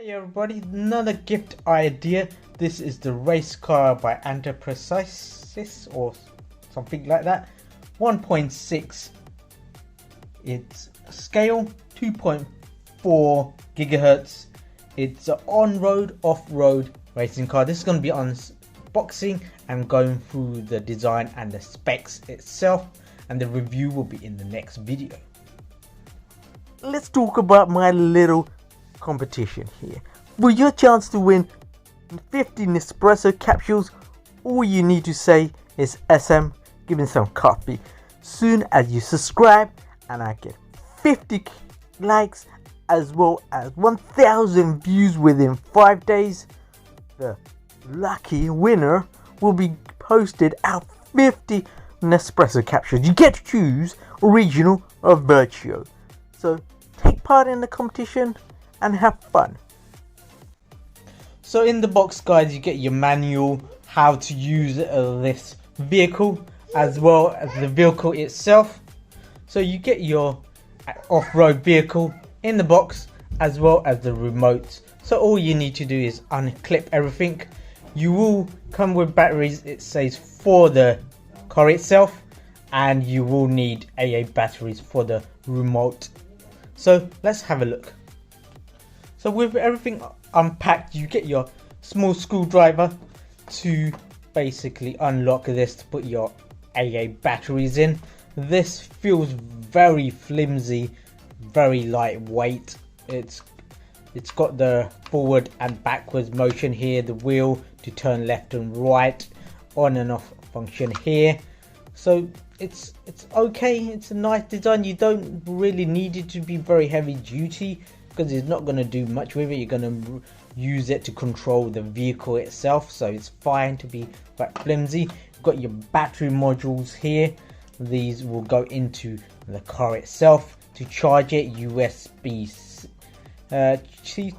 Hey everybody, another gift idea. This is the race car by Antaprcis or something like that. 1.6. It's scale 2.4 gigahertz. It's an on-road, off-road racing car. This is going to be unboxing and going through the design and the specs itself, and the review will be in the next video. Let's talk about my little competition here. For your chance to win 50 Nespresso capsules, all you need to say is SM, give me some coffee. Soon as you subscribe and I get 50 likes as well as 1000 views within 5 days, the lucky winner will be posted out 50 Nespresso capsules. You get to choose original or vertuo. So take part in the competition and have fun. So in the box, guys, you get your manual how to use this vehicle as well as the vehicle itself. So you get your off-road vehicle in the box as well as the remote. So all you need to do is unclip everything. You will come with batteries, it says, for the car itself, and you will need AA batteries for the remote. So let's have a look. So with everything unpacked, you get your small screwdriver to basically unlock this to put your AA batteries in. This feels very flimsy, very lightweight. It's got the forward and backwards motion here, the wheel to turn left and right, on and off function here. So it's okay, it's a nice design. You don't really need it to be very heavy duty because it's not going to do much with it. You're going to use it to control the vehicle itself, so it's fine to be quite flimsy. You've got your battery modules here. These will go into the car itself. To charge it, USB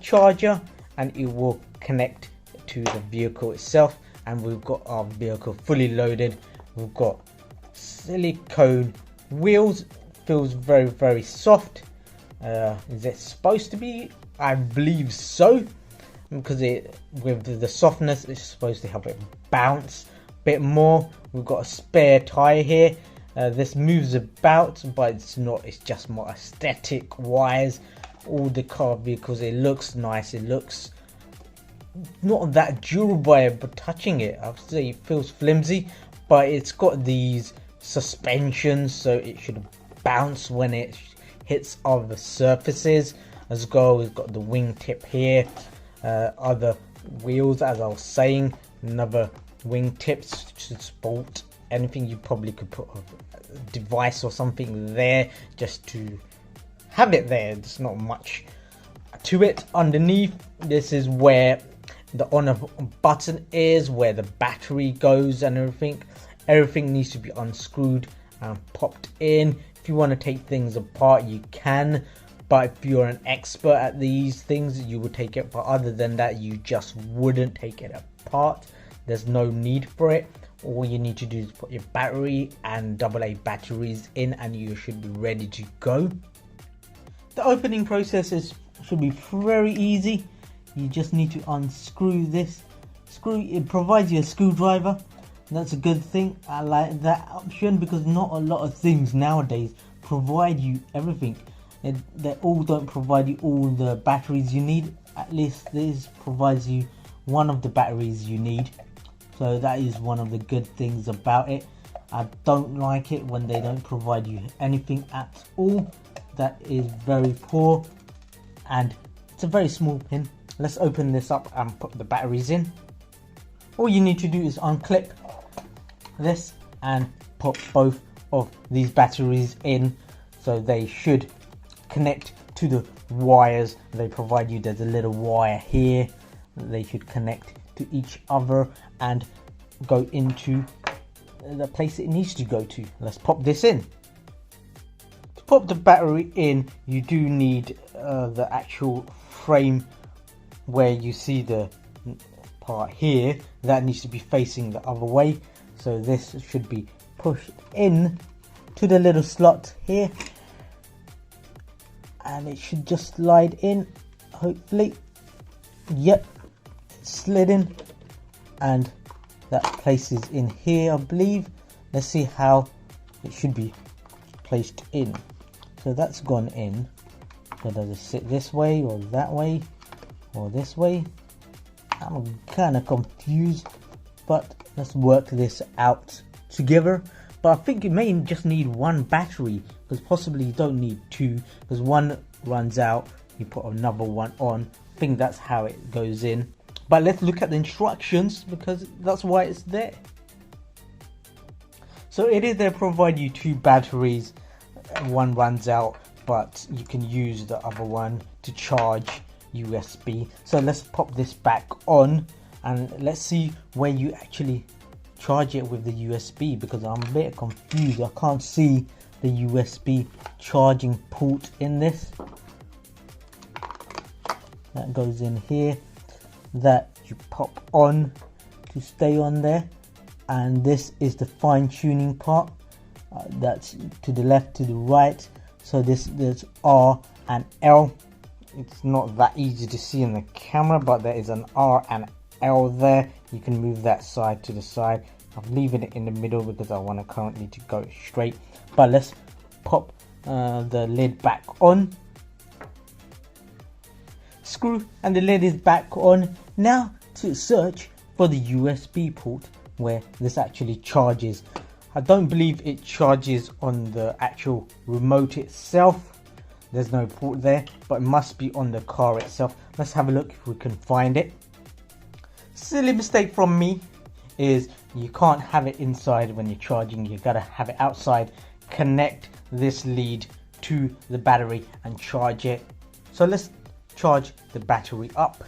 charger, and it will connect to the vehicle itself. And we've got our vehicle fully loaded. We've got silicone wheels, feels very soft. Is it supposed to be? I believe so, because with the softness it's supposed to help it bounce a bit more. We've got a spare tire here. This moves about, but it's not, it's just more aesthetic wise. All the car vehicles, it looks nice, it looks not that durable, but touching it, I would say it feels flimsy, but it's got these suspensions, so it should bounce when it hits other surfaces as well. We've got the wingtip here, other wheels, as I was saying, another wingtips to support anything. You probably could put a device or something there just to have it there. There's not much to it. Underneath, this is where the on button is, where the battery goes, and everything needs to be unscrewed and popped in. If you want to take things apart, you can, but if you're an expert at these things, you would take it. But other than that, you just wouldn't take it apart. There's no need for it. All you need to do is put your battery and AA batteries in, and you should be ready to go. The opening process should be very easy. You just need to unscrew this screw. It provides you a screwdriver. That's a good thing. I like that option because not a lot of things nowadays provide you everything. They all don't provide you all the batteries you need. At least this provides you one of the batteries you need. So that is one of the good things about it. I don't like it when they don't provide you anything at all. That is very poor, and it's a very small pin. Let's open this up and put the batteries in. All you need to do is unclip this and put both of these batteries in, so they should connect to the wires they provide you. There's a little wire here. They should connect to each other and go into the place it needs to go to. Let's pop this in. To pop the battery in, you do need the actual frame where you see the part here. That needs to be facing the other way. So this should be pushed in to the little slot here, and it should just slide in, hopefully. Yep, it's slid in, and that places in here, I believe. Let's see how it should be placed in. So that's gone in. So does it sit this way or that way or this way? I'm kind of confused, but let's work this out together. But I think you may just need one battery, because possibly you don't need two, because one runs out, you put another one on. I think that's how it goes in. But let's look at the instructions, because that's why it's there. So it is, they provide you two batteries. One runs out, but you can use the other one to charge USB. So let's pop this back on, and let's see where you actually charge it with the USB, because I'm a bit confused. I can't see the USB charging port in this. That goes in here, that you pop on to stay on there, and this is the fine-tuning part. That's to the left, to the right. So there's R and L. It's not that easy to see in the camera, but there is an R and L there. You can move that side to the side. I'm leaving it in the middle because I want to currently to go straight. But let's pop the lid back on. Screw, and the lid is back on. Now to search for the USB port where this actually charges. I don't believe it charges on the actual remote itself. There's no port there, but it must be on the car itself. Let's have a look if we can find it. Silly mistake from me is you can't have it inside when you're charging. You gotta have it outside. Connect this lead to the battery and charge it. So let's charge the battery up.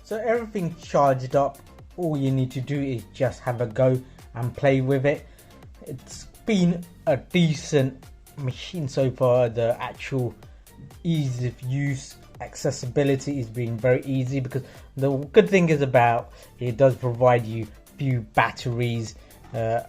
So everything charged up. All you need to do is just have a go and play with it. It's been a decent machine so far. The actual ease of use, accessibility is being very easy, because the good thing is about it does provide you few batteries to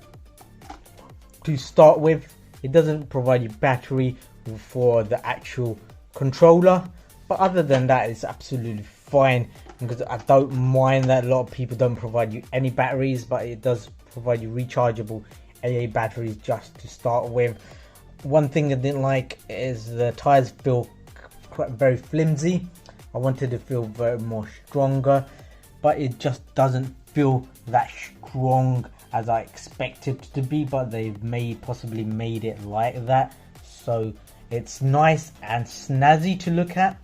start with. It doesn't provide you battery for the actual controller, but other than that it's absolutely fine, because I don't mind that a lot of people don't provide you any batteries, but it does provide you rechargeable AA batteries just to start with. One thing I didn't like is the tires feel very flimsy. I wanted to feel very more stronger, but it just doesn't feel that strong as I expected to be, but they've possibly made it like that, so it's nice and snazzy to look at.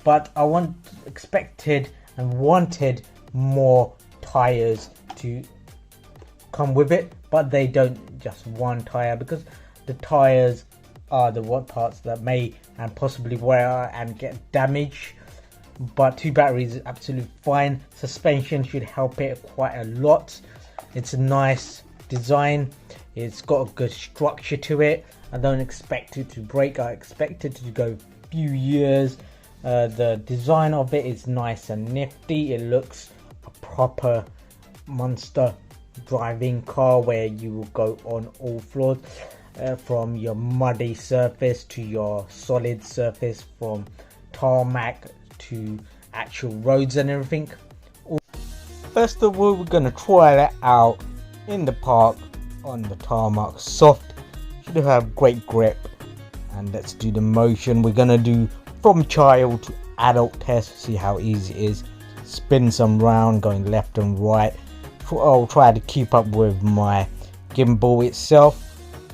But I expected and wanted more tires to come with it, but they don't, just one tire, because the tires are the one parts that may and possibly wear and get damaged. But two batteries is absolutely fine. Suspension should help it quite a lot. It's a nice design. It's got a good structure to it. I don't expect it to break. I expect it to go a few years. The design of it is nice and nifty. It looks a proper monster driving car where you will go on all floors, from your muddy surface to your solid surface, from tarmac to actual roads and everything. First of all, we're going to try that out in the park on the tarmac. Soft, should have great grip. And let's do the motion. We're going to do from child to adult test, see how easy it is. Spin some round, going left and right. I'll try to keep up with my gimbal itself.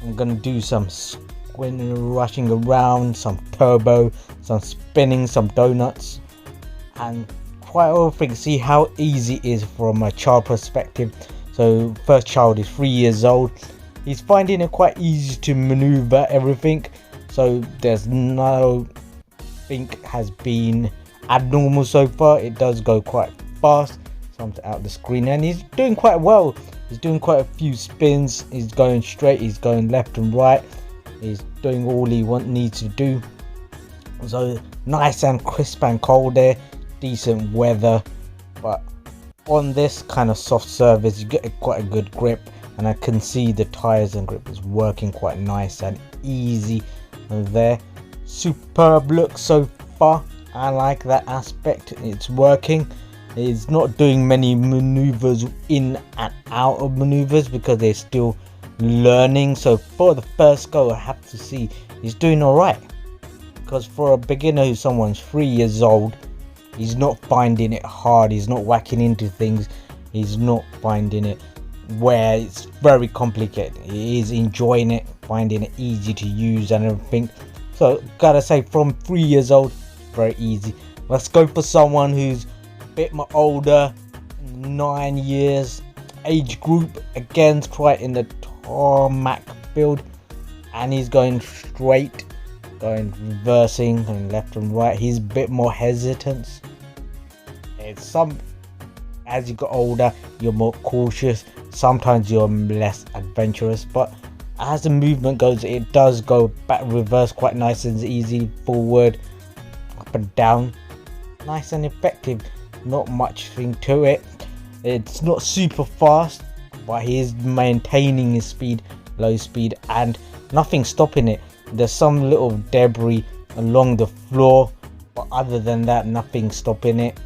I'm going to do some squinting, rushing around, some turbo, some spinning, some donuts, and quite everything. See how easy it is from a child perspective. So first child is 3 years old. He's finding it quite easy to maneuver everything. So there's no think has been abnormal so far. It does go quite fast. Something out the screen, and he's doing quite well. He's doing quite a few spins. He's going straight, he's going left and right. He's doing all he needs to do. So nice and crisp and cold there. Decent weather, but on this kind of soft surface you get quite a good grip, and I can see the tires and grip is working quite nice and easy there. Superb look so far. I like that aspect. It's working. It's not doing many maneuvers in and out of maneuvers because they're still learning. So for the first go, I have to see he's doing alright, because for a beginner who's someone's 3 years old, he's not finding it hard, he's not whacking into things, he's not finding it where it's very complicated. He is enjoying it, finding it easy to use and everything. So gotta say, from 3 years old, very easy. Let's go for someone who's a bit more older, 9 years age group. Again, try it in the tarmac field, and he's going straight, going reversing, going left and right. He's a bit more hesitant. It's as you get older, you're more cautious, sometimes you're less adventurous, but as the movement goes, it does go back, reverse quite nice and easy, forward, up and down, nice and effective. Not much thing to it. It's not super fast, but he is maintaining his speed, low speed, and nothing stopping it. There's some little debris along the floor, but other than that, nothing stopping it.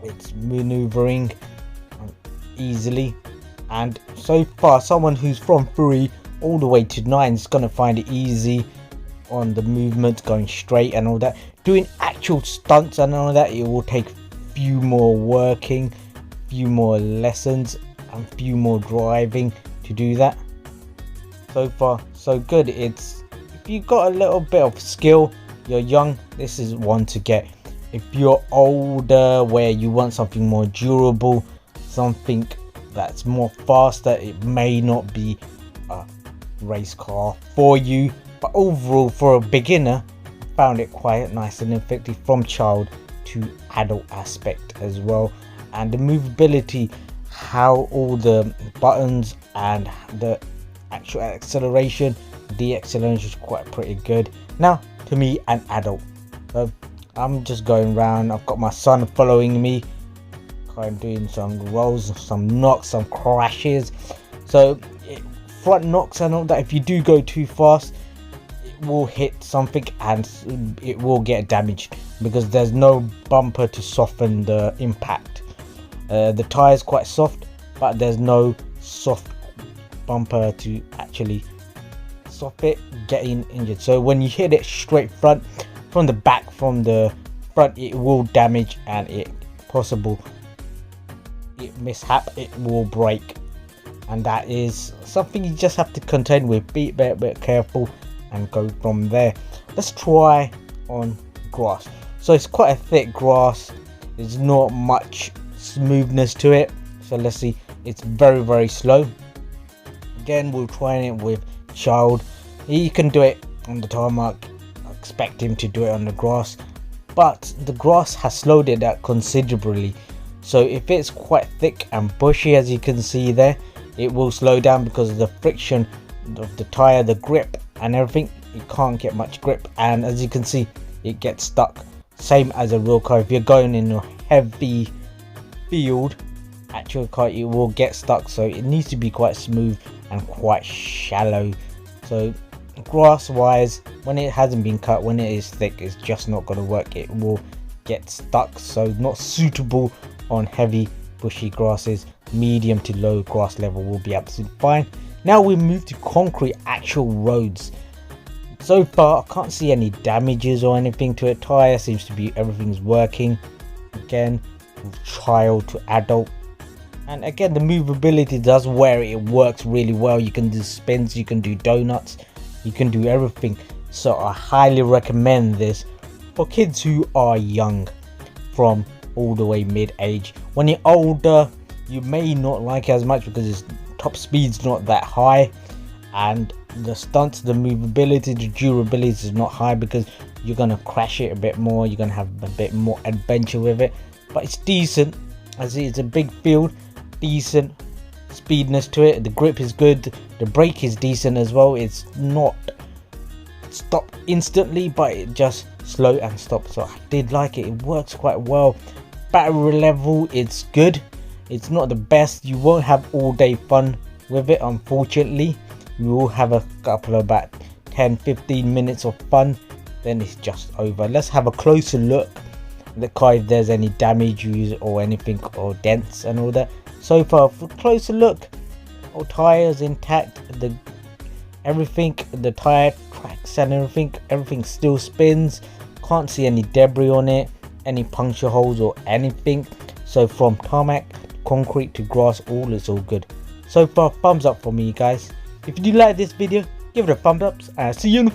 It's maneuvering easily, and so far someone who's from 3 all the way to 9 is going to find it easy on the movement, going straight and all that. Doing actual stunts and all that, it will take few more working, few more lessons, and few more driving to do that. So far so good. It's, if you got a little bit of skill, you're young, this is one to get. If you're older, where you want something more durable, something that's more faster, it may not be a race car for you. But overall, for a beginner, I found it quite nice and effective, from child to adult aspect as well. And the movability, how all the buttons and the actual acceleration, de-acceleration is quite pretty good. Now to me, an adult, so I'm just going around. I've got my son following me, kind of doing some rolls, some knocks, some crashes. So front knocks and all that, if you do go too fast, it will hit something and it will get damaged, because there's no bumper to soften the impact. The tire is quite soft, but there's no soft bumper to actually stop it getting injured. So when you hit it straight front, from the back, from the front, it will damage, and it possible it mishap, it will break, and that is something you just have to contend with. Be a bit careful and go from there. Let's try on grass. So it's quite a thick grass, there's not much smoothness to it, so let's see. It's very slow. Again, we're trying it with child. He can do it on the tarmac, expect him to do it on the grass, but the grass has slowed it down considerably. So if it's quite thick and bushy, as you can see there, it will slow down because of the friction of the tire, the grip and everything. It can't get much grip, and as you can see, it gets stuck, same as a real car. If you're going in a heavy field, actual car, it will get stuck. So it needs to be quite smooth and quite shallow. So grass wise, when it hasn't been cut, when it is thick, it's just not going to work. It will get stuck, so not suitable on heavy bushy grasses. Medium to low grass level will be absolutely fine. Now we move to concrete, actual roads. So far I can't see any damages or anything to it. Tire seems to be, everything's working. Again, child to adult, and again the movability does where it works really well. You can do spins, you can do donuts, you can do everything. So I highly recommend this for kids who are young, from all the way mid-age. When you're older, you may not like it as much because its top speed's not that high, and the stunts, the movability, the durability is not high because you're gonna crash it a bit more. You're gonna have a bit more adventure with it, but it's decent. As it's a big field, decent speedness to it. The grip is good, the brake is decent as well. It's not stop instantly, but it just slow and stop. So I did like it. It works quite well. Battery level, it's good. It's not the best. You won't have all day fun with it, unfortunately. You will have a couple of about 10-15 minutes of fun then it's just over. Let's have a closer look at the car if there's any damage or anything, or dents and all that. So far, for a closer look, all tires intact, everything, the tire tracks and everything still spins. Can't see any debris on it, any puncture holes or anything. So from tarmac, concrete to grass, all is all good. So far, thumbs up for me, guys. If you do like this video, give it a thumbs up, and see you in the